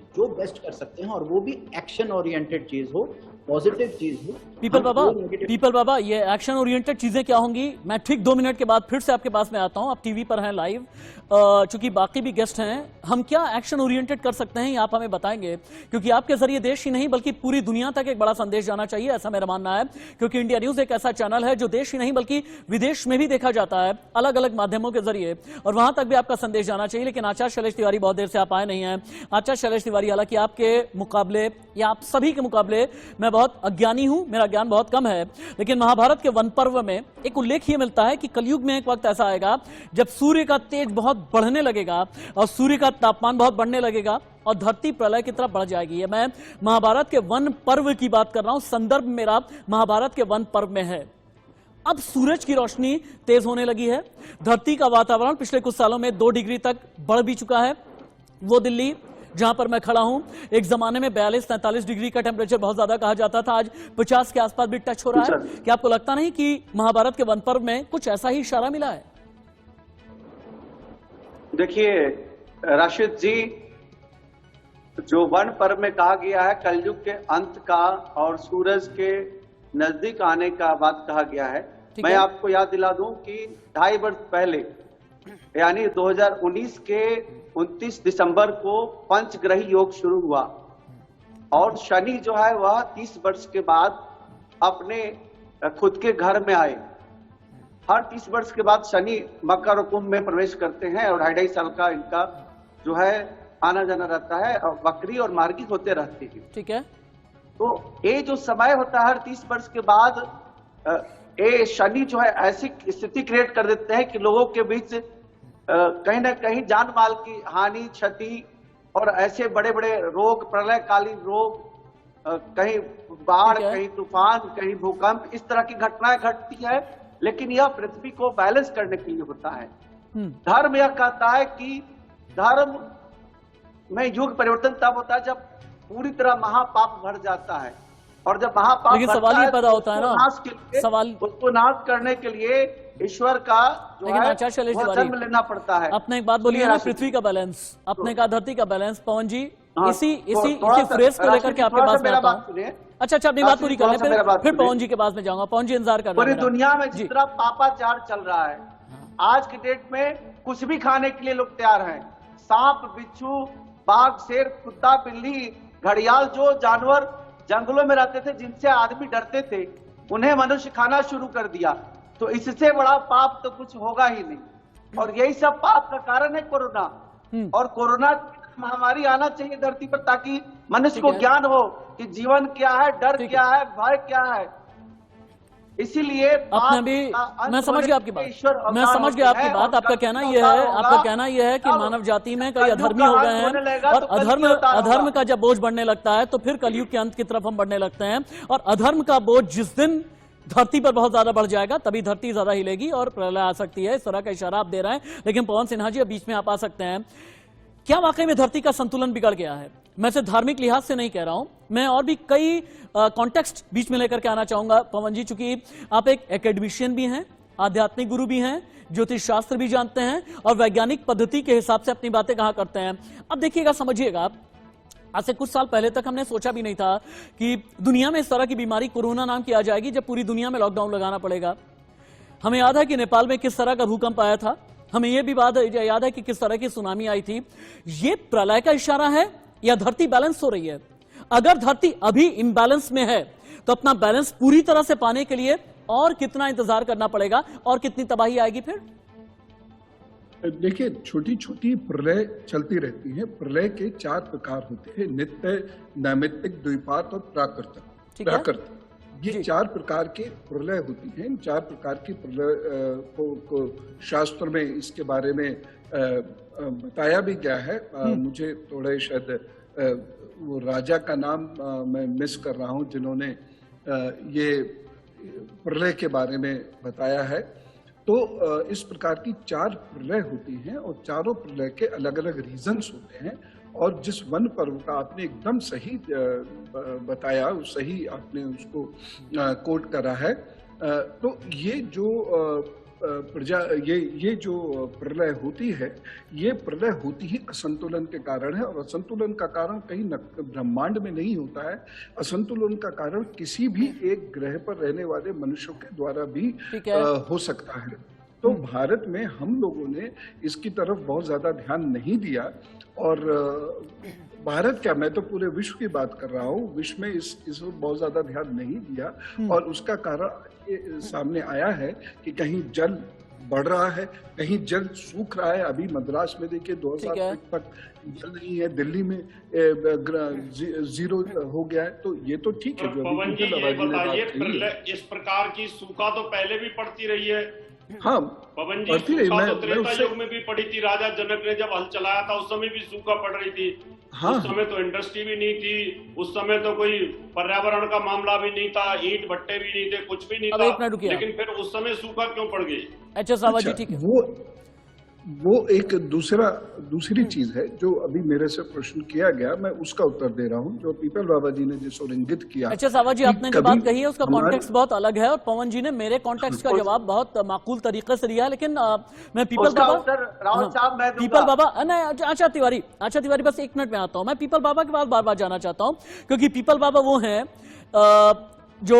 हैं, और वो भी एक्शन ओरिएंटेड चीज हो, पॉजिटिव चीज हो। पीपल बाबा, ये एक्शन ओरिएंटेड चीजें क्या होंगी? मैं ठीक 2 मिनट के बाद फिर से आपके पास में आता हूं। आप टीवी पर हैं लाइव, चूंकि बाकी भी गेस्ट हैं, हम क्या एक्शन ओरिएंटेड कर सकते हैं, आप हमें बताएंगे, क्योंकि आपके जरिए देश ही नहीं बल्कि पूरी दुनिया तक एक बड़ा संदेश जाना चाहिए, ऐसा मेरा मानना है। क्योंकि इंडिया न्यूज एक ऐसा चैनल है जो देश ही नहीं बल्कि विदेश में भी देखा जाता है, अलग अलग माध्यमों के जरिए, और वहां तक भी आपका संदेश जाना चाहिए। लेकिन आचार्य शैलेश तिवारी बहुत देर से आप आए नहीं हैं। आचार्य शैलेश तिवारी, हालांकि आपके मुकाबले या आप सभी के मुकाबले मैं बहुत अज्ञानी हूं, मेरा ज्ञान बहुत कम है, लेकिन महाभारत के वन पर्व में एक उल्लेख ये मिलता है कि कलयुग में एक वक्त ऐसा आएगा जब सूर्य का तेज बहुत बढ़ने लगेगा और सूर्य का तापमान बहुत बढ़ने लगेगा और धरती प्रलय की तरफ बढ़ जाएगी। ये मैं महाभारत के वन पर्व की बात कर रहा हूं, संदर्भ मेरा महाभारत के वन पर्व में है। अब सूरज की रोशनी तेज होने लगी है, धरती का वातावरण पिछले कुछ सालों में 2 डिग्री तक बढ़ भी चुका है। वो दिल्ली जहां पर मैं खड़ा हूं, एक जमाने में 42-43 डिग्री का टेम्परेचर बहुत ज्यादा कहा जाता था, आज 50 के आसपास भी टच हो रहा है। क्या आपको लगता नहीं कि महाभारत के वन पर्व में कुछ ऐसा ही इशारा मिला है? देखिए राशिद जी, जो वन पर्व में कहा गया है कलयुग के अंत का और सूरज के नजदीक आने का बात कहा गया है, मैं आपको याद दिला दूं कि 2.5 वर्ष पहले यानी 2019 के 29 दिसंबर को पंचग्रही योग शुरू हुआ और शनि जो है वह 30 वर्ष के बाद अपने खुद के घर में आए। हर 30 वर्ष के बाद शनि मकर और कुंभ में प्रवेश करते हैं और 2.5 साल का इनका जो है आना जाना रहता है और वक्री और मार्गी होते रहते हैं। ठीक है, तो ये जो समय होता है हर 30 वर्ष के बाद, ये शनि जो है ऐसी स्थिति क्रिएट कर देते हैं कि लोगों के बीच कहीं ना कहीं जान माल की हानि, क्षति और ऐसे बड़े बड़े रोग, प्रलयकालीन रोग, कहीं बाढ़, कहीं तूफान, कहीं भूकंप, इस तरह की घटनाएं घटती है। लेकिन यह पृथ्वी को बैलेंस करने के लिए होता है। धर्म यह कहता है कि धर्म में युग परिवर्तन तब होता है जब पूरी तरह महापाप भर जाता है, और जब महापाप सवाल ये पैदा होता है ना, सवाल उसको नाश करने के लिए ईश्वर का जो है जन्म लेना पड़ता है। आपने एक बात बोली है ना, पृथ्वी का बैलेंस, आपने कहा धरती का बैलेंस। पवन जी, इसी फ्रेज को लेकर के आपके पास में आता हूं। अच्छा, अपनी बात पूरी कर लें, फिर पवन जी के पास में जाऊंगा। पवन जी इंतजार कर रहे हैं। पूरी दुनिया में जिस तरह पापाचार चल रहा है, आज की डेट में कुछ भी खाने के लिए लोग तैयार हैं। सांप, बिच्छू, बाघ, शेर, कुत्ता, बिल्ली, घड़ियाल, जो जानवर जंगलों में रहते थे, जिनसे आदमी डरते थे, उन्हें मनुष्य खाना शुरू कर दिया। तो इससे बड़ा पाप तो कुछ होगा ही नहीं। और यही सब पाप का कारण है कोरोना। और कोरोना महामारी आना चाहिए धरती पर, ताकि मनुष्य को ज्ञान हो कि जीवन क्या है, डर क्या है, भय क्या है। इसीलिए आपने भी, मैं समझ गया आपकी बात, आपका कहना यह है कि मानव जाति में कई अधर्मी हो गए हैं, और अधर्म का जब बोझ बढ़ने लगता है तो फिर कलयुग के अंत की तरफ हम बढ़ने लगते हैं। और अधर्म का बोझ जिस दिन धरती पर बहुत ज्यादा बढ़ जाएगा, तभी धरती ज्यादा हिलेगी और प्रलय आ सकती है। इस तरह का इशारा आप दे रहे हैं। लेकिन पवन सिन्हा जी, अब बीच में आप आ सकते हैं। क्या वाकई में धरती का संतुलन बिगड़ गया है? मैं सिर्फ धार्मिक लिहाज से नहीं कह रहा हूं, मैं और भी कई कॉन्टेक्स्ट बीच में लेकर के आना चाहूंगा। पवन जी, चूंकि आप एक एकेडमिशियन भी हैं, आध्यात्मिक गुरु भी हैं, ज्योतिष शास्त्र भी जानते हैं और वैज्ञानिक पद्धति के हिसाब से अपनी बातें कहा करते हैं। अब देखिएगा, समझिएगा, आज से कुछ साल पहले तक हमने सोचा भी नहीं था कि दुनिया में इस तरह की बीमारी कोरोना नाम की आ जाएगी, जब पूरी दुनिया में लॉकडाउन लगाना पड़ेगा। हमें याद है कि नेपाल में किस तरह का भूकंप आया था, हमें यह भी बात याद है कि किस तरह की सुनामी आई थी। ये प्रलय का इशारा है या धरती बैलेंस हो रही है? अगर धरती अभी इम्बैलेंस में है तो अपना बैलेंस पूरी तरह से पाने के लिए और कितना इंतजार करना पड़ेगा और कितनी तबाही आएगी फिर? देखिए, छोटी छोटी प्रलय चलती रहती हैं। प्रलय के 4 प्रकार होते हैं: नित्य, नैमित्तिक, द्विपात और प्राकृत। ये 4 प्रकार के प्रलय होती हैं। इन 4 प्रकार की प्रलय को शास्त्र में इसके बारे में बताया भी गया है। मुझे थोड़े शायद वो राजा का नाम मैं मिस कर रहा हूँ जिन्होंने ये प्रलय के बारे में बताया है। तो इस प्रकार की 4 प्रलय होती हैं और चारों प्रलय के अलग अलग रीजन्स होते हैं। और जिस वन पर्व का आपने एकदम सही बताया, सही आपने उसको कोट करा है, तो ये जो ये जो प्रलय होती है, ये प्रलय होती ही असंतुलन के कारण है। और असंतुलन का कारण कहीं ब्रह्मांड में नहीं होता है। असंतुलन का कारण किसी भी एक ग्रह पर रहने वाले मनुष्यों के द्वारा भी हो सकता है। तो भारत में हम लोगों ने इसकी तरफ बहुत ज्यादा ध्यान नहीं दिया। और भारत क्या, मैं तो पूरे विश्व की बात कर रहा हूँ, विश्व में इस पर बहुत ज्यादा ध्यान नहीं दिया। और उसका कारण ये सामने आया है कि कहीं जल बढ़ रहा है, कहीं जल सूख रहा है। अभी मद्रास में देखिए 2000 फीट तक जल नहीं है, दिल्ली में 0 हो गया है। तो ये तो ठीक है। जो पवन जी, ये बताइए, इस प्रकार की सूखा तो पहले भी पड़ती रही है। हाँ पवन जी, सूखा तो त्रेता युग में भी पड़ी थी। राजा जनक ने जब हल चलाया था उस समय भी सूखा पड़ रही थी। हाँ, उस समय तो इंडस्ट्री भी नहीं थी, उस समय तो कोई पर्यावरण का मामला भी नहीं था, ईंट भट्टे भी नहीं थे, कुछ भी नहीं था। लेकिन फिर उस समय सूखा क्यों पड़ गई? अच्छा सावा जी, ठीक है। वो एक दूसरी चीज है जो अभी मेरे से प्रश्न किया गया, मैं उसका उत्तर दे रहा हूँ, जो पीपल बाबा जी ने जिस ओर इंगित किया। अच्छा सावा जी, आपने जो बात कही है उसका कॉन्टेक्स्ट बहुत अलग है और पवन जी ने मेरे कॉन्टेक्स्ट का जवाब बहुत माकूल तरीके से दिया। लेकिन मैं पीपल बाबा अच्छा तिवारी बस 1 मिनट में आता हूँ। मैं पीपल बाबा के बाद बार बार जाना चाहता हूँ, क्योंकि पीपल बाबा वो हैं जो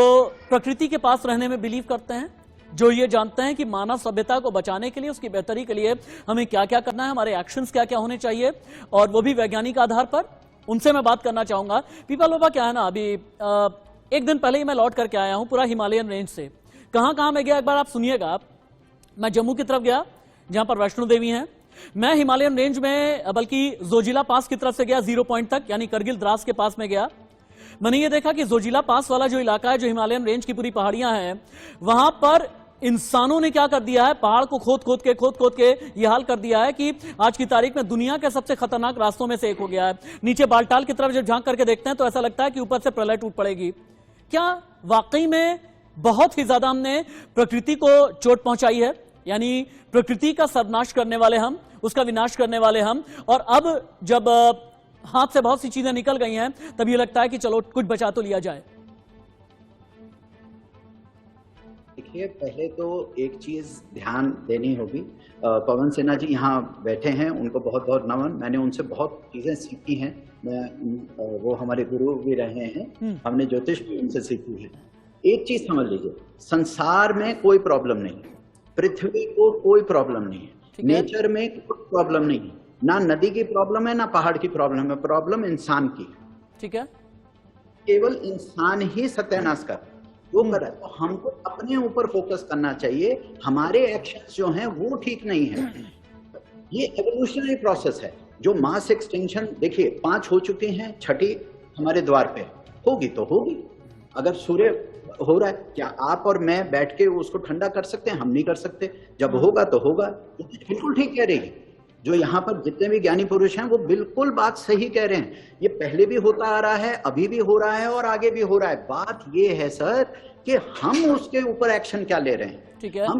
प्रकृति के पास रहने में बिलीव करते हैं, जो ये जानते हैं कि मानव सभ्यता को बचाने के लिए, उसकी बेहतरी के लिए हमें क्या क्या करना है, हमारे एक्शंस क्या क्या होने चाहिए, और वो भी वैज्ञानिक आधार पर। उनसे मैं बात करना चाहूंगा। पीपल बाबा, क्या है ना, अभी 1 दिन पहले ही मैं लौट करके आया हूं पूरा हिमालयन रेंज से। कहां कहां मैं गया एक बार आप सुनिएगा। मैं जम्मू की तरफ गया जहां पर वैष्णो देवी हैं। मैं हिमालयन रेंज में बल्कि जोजिला पास की तरफ से गया 0 पॉइंट तक, यानी करगिल द्रास के पास में गया। मैंने ये देखा कि जोजिला पास वाला जो इलाका है, जो हिमालयन रेंज की पूरी पहाड़ियां हैं, वहां पर इंसानों ने क्या कर दिया है, पहाड़ को खोद खोद के यह हाल कर दिया है कि आज की तारीख में दुनिया के सबसे खतरनाक रास्तों में से एक हो गया है। नीचे बालटाल की तरफ जब झांक करके देखते हैं तो ऐसा लगता है कि ऊपर से प्रलय टूट पड़ेगी। क्या वाकई में बहुत ही ज्यादा हमने प्रकृति को चोट पहुंचाई है? यानी प्रकृति का सर्वनाश करने वाले हम, उसका विनाश करने वाले हम, और अब जब हाथ से बहुत सी चीजें निकल गई हैं तब ये लगता है कि चलो कुछ बचा तो लिया जाए। देखिए, पहले तो एक चीज ध्यान देनी होगी। पवन सिन्हा जी यहाँ बैठे हैं, उनको बहुत बहुत नमन। मैंने उनसे बहुत चीजें सीखी हैं। वो हमारे गुरु भी रहे हैं, हमने ज्योतिष भी उनसे सीखी है। एक चीज समझ लीजिए, संसार में कोई प्रॉब्लम नहीं है, पृथ्वी को कोई प्रॉब्लम नहीं है, नेचर में कोई प्रॉब्लम नहीं है, ना नदी की प्रॉब्लम है ना पहाड़ की प्रॉब्लम है, प्रॉब्लम इंसान की। ठीक है, केवल इंसान ही सत्यानाश कर वो कर रहा है। तो हमको अपने ऊपर फोकस करना चाहिए। हमारे एक्शंस जो हैं वो ठीक नहीं है। ये एवोल्यूशनरी प्रोसेस है। जो मास एक्सटेंशन देखिए 5 हो चुके हैं, 6ठी हमारे द्वार पे होगी तो होगी। अगर सूर्य हो रहा है, क्या आप और मैं बैठ के उसको ठंडा कर सकते हैं? हम नहीं कर सकते। जब होगा तो होगा। बिल्कुल ठीक कह रही है। जो यहाँ पर जितने भी ज्ञानी पुरुष हैं वो बिल्कुल बात सही कह रहे हैं। ये पहले भी होता आ रहा है, अभी भी हो रहा है और आगे भी हो रहा है। बात ये है सर कि हम उसके ऊपर एक्शन क्या ले रहे हैं। ठीक है, हम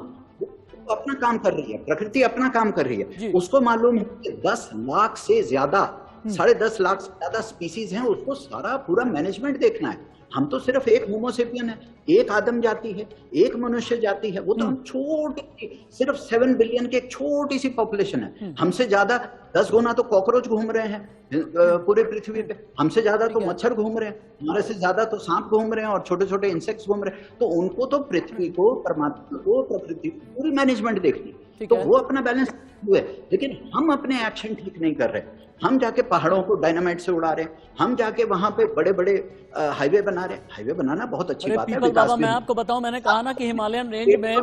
अपना काम कर रही है, प्रकृति अपना काम कर रही है। उसको मालूम है कि 10 लाख से ज्यादा 10.5 लाख से ज्यादा स्पीसीज हैं, उसको सारा पूरा मैनेजमेंट देखना है। हम तो सिर्फ एक होमोसेपियन है, एक आदम जाति है, एक मनुष्य जाति है, वो तो हम छोटी सिर्फ 7 बिलियन की एक छोटी सी पॉपुलेशन है। हमसे ज्यादा 10 गुना तो कॉकरोच घूम रहे हैं पूरे पृथ्वी पे, हमसे ज्यादा तो मच्छर घूम रहे हैं, हमारे से ज्यादा तो सांप घूम रहे हैं और छोटे छोटे इंसेक्ट्स घूम रहे हैं। तो उनको तो पृथ्वी को, परमात्मा को, प्रकृति को पूरी मैनेजमेंट देखनी, तो वो अपना बैलेंस हुए। लेकिन हम अपने एक्शन ठीक नहीं कर रहे, हम जाके पहाड़ों को डायनामाइट से उड़ा रहे हैं, हम जाके वहां पे बड़े बड़े हाईवे बना रहे हैं। हाईवे बनाना बहुत अच्छी बात है, पीपल बाबा, मैं आपको बताऊं, मैंने कहा ना कि हिमालयन रेंज में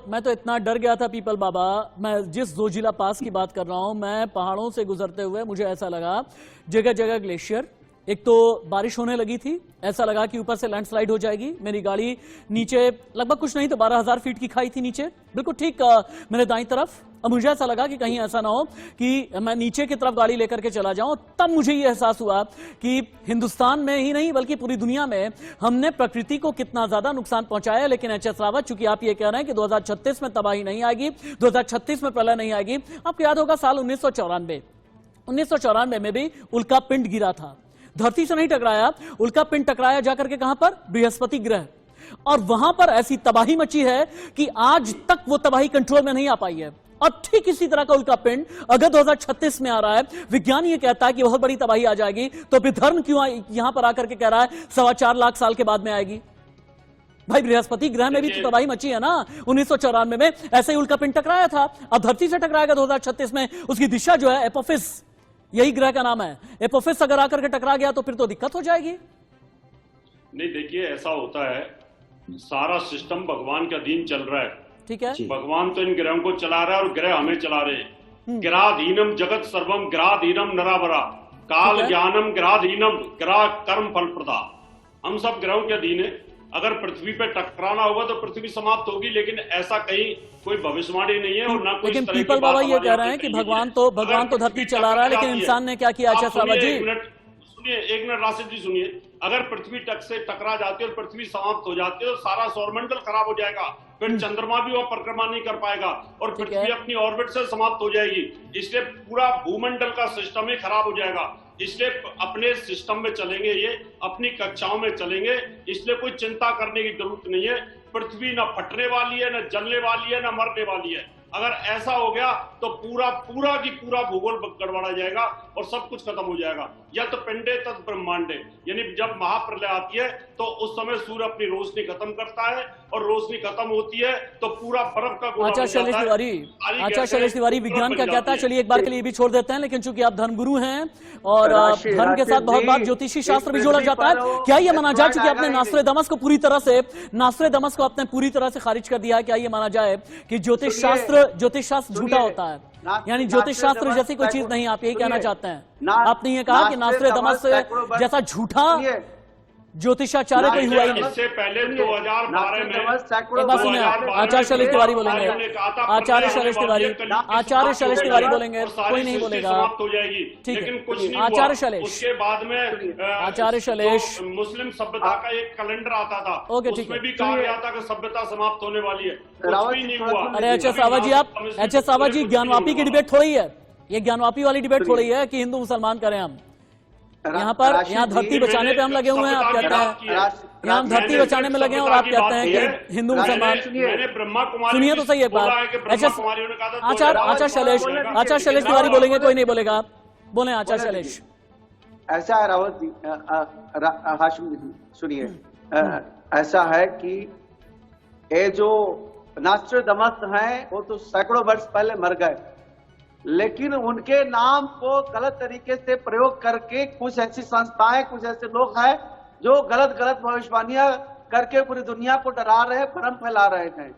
मैं तो इतना डर गया था पीपल बाबा, मैं जिस जोजिला पास की बात कर रहा हूं, मैं पहाड़ों से गुजरते हुए मुझे ऐसा लगा जगह जगह ग्लेशियर, एक तो बारिश होने लगी थी, ऐसा लगा कि ऊपर से लैंडस्लाइड हो जाएगी। मेरी गाड़ी नीचे लगभग कुछ नहीं तो 12,000 फीट की खाई थी नीचे, बिल्कुल ठीक मेरे दाईं तरफ। अब मुझे ऐसा लगा कि कहीं ऐसा ना हो कि मैं नीचे की तरफ गाड़ी लेकर के चला जाऊं। तब मुझे ये एहसास हुआ कि हिंदुस्तान में ही नहीं बल्कि पूरी दुनिया में हमने प्रकृति को कितना ज्यादा नुकसान पहुंचाया। लेकिन एच.एस. रावत, चूंकि आप ये कह रहे हैं कि 2036 में तबाही नहीं आएगी, 2036 में प्रलय नहीं आएगी, आपको याद होगा साल 1994 में भी उल्का पिंड गिरा था, धरती से नहीं टकराया, उल्का पिंड टकराया जाकर के कहां पर, बृहस्पति ग्रह, और वहां पर ऐसी तबाही मची है कि आज तक वो तबाही कंट्रोल में नहीं आ पाई है। और ठीक इसी तरह का उल्का पिंड अगर 2036 में आ रहा है, विज्ञान ये कहता है कि बहुत बड़ी तबाही आ जाएगी, तो फिर धर्म क्यों यहां पर आकर के कह रहा है 4.25 लाख साल के बाद में आएगी? भाई बृहस्पति ग्रह में भी तो तबाही मची है ना 1994 में, ऐसे ही उल्का पिंड टकराया था। अब धरती से टकराएगा 2036 में, उसकी दिशा जो है एपोफिस, यही ग्रह का नाम है, एपोफिस अगर आकर के टकरा गया तो फिर तो दिक्कत हो जाएगी। नहीं, देखिए ऐसा होता है, सारा सिस्टम भगवान के अधीन चल रहा है, ठीक है, भगवान तो इन ग्रहों को चला रहा है और ग्रह हमें चला रहे हैं। ग्रहाधीनम जगत सर्वम ग्रहाधीनम नराबरा काल ज्ञानम ग्रहाधीनम ग्रह कर्म फल प्रदा। हम सब ग्रहों के अधीन है। अगर पृथ्वी पे टकराना होगा तो पृथ्वी समाप्त होगी, लेकिन ऐसा कहीं कोई भविष्यवाणी नहीं है और ना कोई। लेकिन पीपल बाबा ये कह रहे हैं कि भगवान तो धरती चला रहा है, लेकिन इंसान ने क्या किया? अच्छा साहब जी सुनिए, एक मिनट राशिद जी सुनिए। अगर पृथ्वी तक से टकरा जाती है और पृथ्वी समाप्त हो जाती है तो सारा सौरमंडल खराब हो जाएगा, फिर चंद्रमा भी वह परिक्रमा नहीं कर पाएगा और पृथ्वी अपनी ऑर्बिट से समाप्त हो जाएगी। इसलिए पूरा भूमंडल का सिस्टम ही खराब हो जाएगा। इसलिए अपने सिस्टम में चलेंगे, ये अपनी कक्षाओं में चलेंगे, इसलिए कोई चिंता करने की जरूरत नहीं है। पृथ्वी ना फटने वाली है, ना जलने वाली है, ना मरने वाली है। अगर ऐसा हो गया तो पूरा की पूरा भूगोल गड़बड़ा जाएगा और सब कुछ खत्म हो जाएगा। या तो पिंडे तत् ब्रह्मांडे, यानी जब महाप्रलय आती है तो उस समय सूर्य अपनी रोशनी खत्म करता है और रोशनी खत्म होती है तो पूरा बर्फ का गोला अच्छा शैलेश तिवारी, विज्ञान क्या कहता है? चलिए एक बार के लिए भी छोड़ देते हैं, लेकिन चूंकि आप धर्मगुरु हैं और धर्म के साथ बहुत बार ज्योतिषी शास्त्र भी जोड़ा जाता है, क्या ये माना जाए, चूंकि आपने नास्ट्रेदामस को पूरी तरह से खारिज कर दिया है, क्या ये माना जाए कि ज्योतिष शास्त्र झूठा होता है? यानी ज्योतिष शास्त्र जैसी कोई चीज नहीं, आप यही कहना चाहते हैं? आपने ये कहा कि नास्ट्रेदामस जैसा झूठा ज्योतिषाचार्य कोई हुआ ही नहीं। इससे पहले 2012 में आचार्य शैलेश तिवारी बोलेंगे, आचार्य शैलेश तिवारी बोलेंगे, कोई नहीं बोलेगा, ठीक है। आचार्य शैलेश, उसके बाद में आचार्य शैलेश, मुस्लिम सभ्यता का एक कैलेंडर आता था, ओके, ठीक है, उसमें भी कहा गया था कि सभ्यता समाप्त होने वाली है, कुछ भी नहीं हुआ। अरे एच.एस. रावत जी, ज्ञानवापी की डिबेट थोड़ी है ये, ज्ञानवापी वाली डिबेट थोड़ी है कि हिंदू मुसलमान करें हम। यहाँ धरती बचाने पे हम लगे हुए हैं, आप कहते हैं यहाँ धरती बचाने में लगे हैं और आप कहते हैं कि हिंदू मुसलमान। सुनिए तो सही एक बात, आचार्य शैलेश तिवारी बोलेंगे, कोई नहीं बोलेगा, बोले आचार्य शैलेश। ऐसा है रावत जी, हाशिम जी सुनिए, ऐसा है कि ये जो नास्ट्रेदामस हैं वो तो सैकड़ों वर्ष पहले मर गए, लेकिन उनके नाम को गलत तरीके से प्रयोग करके कुछ ऐसी संस्थाएं, कुछ ऐसे लोग हैं जो गलत भविष्यवाणियां करके पूरी दुनिया को डरा रहे हैं, भ्रम फैला रहे हैं।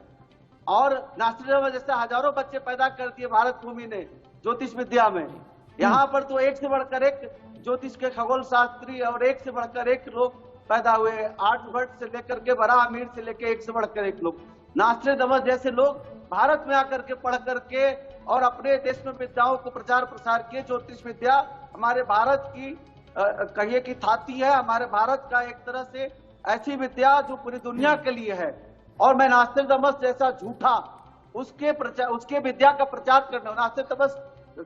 और नास्ट्रेदामस जैसे हजारों बच्चे पैदा कर दिए भारत भूमि ने ज्योतिष विद्या में। यहाँ पर तो एक से बढ़कर एक ज्योतिष के खगोल शास्त्री और एक से बढ़कर एक लोग पैदा हुए, आर्यभट्ट से लेकर के वराहमिहिर से लेकर एक से बढ़कर एक लोग। नास्ट्रेदामस जैसे लोग भारत में आकर के पढ़ करके और अपने देश में विद्याओं को प्रचार प्रसार किए। ज्योतिष विद्या हमारे भारत की कहिए की थाती है, हमारे भारत का एक तरह से ऐसी विद्या जो पूरी दुनिया के लिए है। और मैं नास्ट्रेदामस जैसा झूठा उसके विद्या का प्रचार करना, नास्ट्रेदामस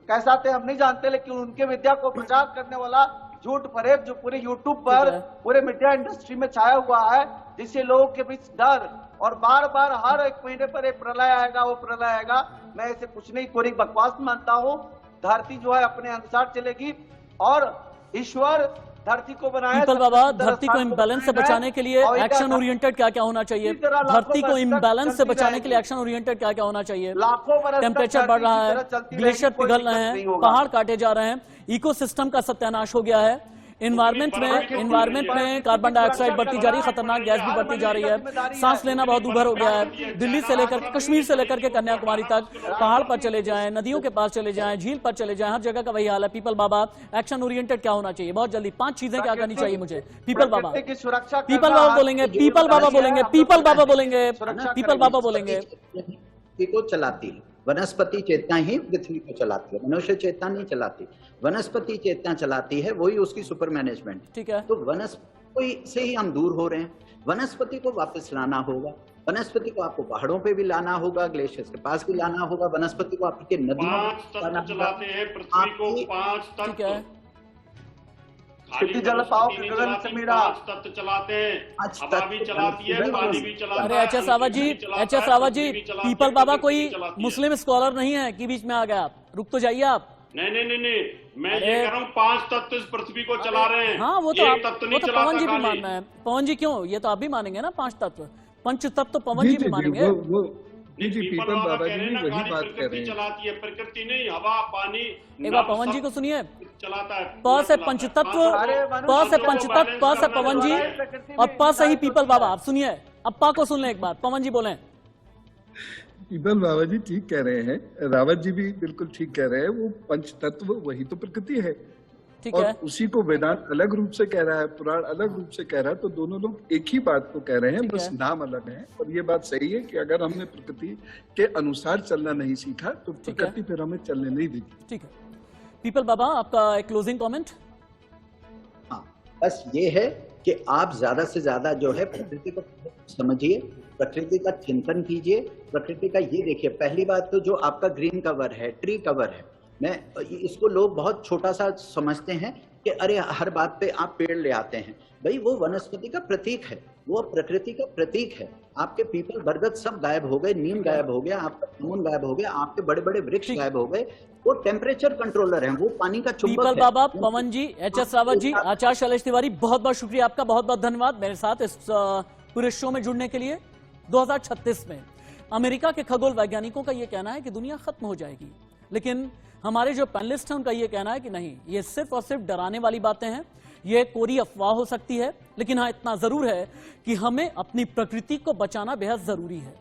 कैसा थे हम नहीं जानते, लेकिन उनके विद्या को प्रचार करने वाला झूठ फरेब जो पूरे यूट्यूब पर, पूरे मीडिया इंडस्ट्री में छाया हुआ है, जिससे लोगों के बीच डर और बार बार हर एक महीने पर एक प्रलय आएगा, वो प्रलय आएगा। मैं इसे कुछ नहीं, पूरी बकवास मानता हूँ। धरती जो है अपने अनुसार चलेगी और ईश्वर धरती को बनाया। पीपल बाबा, धरती को इम्बैलेंस से बचाने के लिए एक्शन ओरिएंटेड क्या क्या होना चाहिए? धरती को इम्बैलेंस से बचाने के लिए एक्शन ओरिएंटेड क्या क्या होना चाहिए? टेम्परेचर बढ़ रहा है, ग्लेशियर पिघल रहे हैं, पहाड़ काटे जा रहे हैं, इकोसिस्टम का सत्यानाश हो गया है, इन्वायरमेंट में कार्बन डाइऑक्साइड बढ़ती जा रही है, खतरनाक गैस भी बढ़ती जा रही है, सांस लेना बहुत दुभर हो गया है। दिल्ली से लेकर कश्मीर से लेकर के कन्याकुमारी तक पहाड़ पर चले जाएं, नदियों के पास चले जाएं, झील पर चले जाएं, हर जगह का वही हाल है। पीपल बाबा, एक्शन ओरिएंटेड क्या होना चाहिए? बहुत जल्दी 5 चीजें क्या करनी चाहिए मुझे? पीपल बाबा, पीपल बाबा बोलेंगे, पीपल बाबा बोलेंगे, पीपल बाबा बोलेंगे, पीपल बाबा बोलेंगे। पृथ्वी को चलाती है वनस्पति चेतना, ही पृथ्वी को चलाती है, मनुष्य चेतना नहीं चलाती। वनस्पति चेतना चलाती है, वही उसकी सुपर मैनेजमेंट। ठीक है, तो वनस्पति से ही हम दूर हो रहे हैं। वनस्पति को वापस लाना होगा, वनस्पति को आपको पहाड़ों पे भी लाना होगा, ग्लेशियर्स के पास भी लाना होगा, वनस्पति को आपके नदियों में चलाते हैं पृथ्वी को 5 ठीक है, क्षितिज जल पाओ कि गगन से मेरा। 5 तत्व चलाते हैं, हवा भी चलाती है, पानी भी चलाता है। अरे एच.एस. रावत जी, पीपल बाबा कोई मुस्लिम स्कॉलर नहीं है कि बीच में आ गया आप, रुक तो जाइए आप। नहीं, मैं ये कह रहा हूँ 5 तत्व इस पृथ्वी को चला रहे हैं। हाँ, वो तो पवन जी भी खाली। मानना है। पवन जी क्यों? ये तो आप भी मानेंगे ना 5 तत्व, पंच तत्व तो पवन जी भी मानेंगे। जी पीपल बाबा जी भी वही बात कर रहे हैं। चलाती है प्रकृति नहीं, हवा पानी। एक बार पवन जी को सुनिए। चलाता है, प से पंचतत्व, प से पंचतत्व, प से पवन जी और प से ही पीपल बाबा। आप सुनिए, अप्पा को सुन लें एक बार, पवन जी बोलें। पीपल बाबा जी ठीक कह रहे हैं, रावत जी भी बिल्कुल ठीक कह रहे हैं। वो पंच तत्व वही तो प्रकृति है, ठीक और है। उसी को वेदांत अलग रूप से कह रहा है, पुराण अलग रूप से कह रहा है। तो दोनों लोग एक ही बात को कह रहे हैं, बस नाम अलग है। और ये बात सही है कि अगर हमने प्रकृति के अनुसार चलना नहीं सीखा तो प्रकृति फिर हमें चलने नहीं देगी। ठीक है, पीपल बाबा आपका एक क्लोजिंग कमेंट। हाँ, बस ये है कि आप ज्यादा से ज्यादा जो है प्रकृति को समझिए, प्रकृति का चिंतन कीजिए, प्रकृति का ये देखिए। पहली बात तो जो आपका ग्रीन कवर है, ट्री कवर है, मैं इसको लोग बहुत छोटा सा समझते हैं कि अरे हर बात पे आप पेड़ ले आते हैं। भाई वो वनस्पति का प्रतीक है, वो प्रकृति का प्रतीक है। आपके पीपल बरगद सब गायब हो गए, नीम गायब हो गया, आपका जामुन गायब हो गया, आपके बड़े बड़े वृक्ष गायब हो गए। वो टेम्परेचर कंट्रोलर हैं, वो पानी का चुंबक है। पीपल बाबा, पवन जी, एच.एस. रावत जी, आचार्य शैलेश तिवारी, बहुत बहुत शुक्रिया आपका, बहुत बहुत धन्यवाद मेरे साथ इस पूरे शो में जुड़ने के लिए। 2036 में अमेरिका के खगोल वैज्ञानिकों का यह कहना है कि दुनिया खत्म हो जाएगी, लेकिन हमारे जो पैनलिस्ट हैं उनका यह कहना है कि नहीं, ये सिर्फ और सिर्फ डराने वाली बातें हैं, ये कोरी अफवाह हो सकती है। लेकिन हाँ, इतना जरूर है कि हमें अपनी प्रकृति को बचाना बेहद जरूरी है।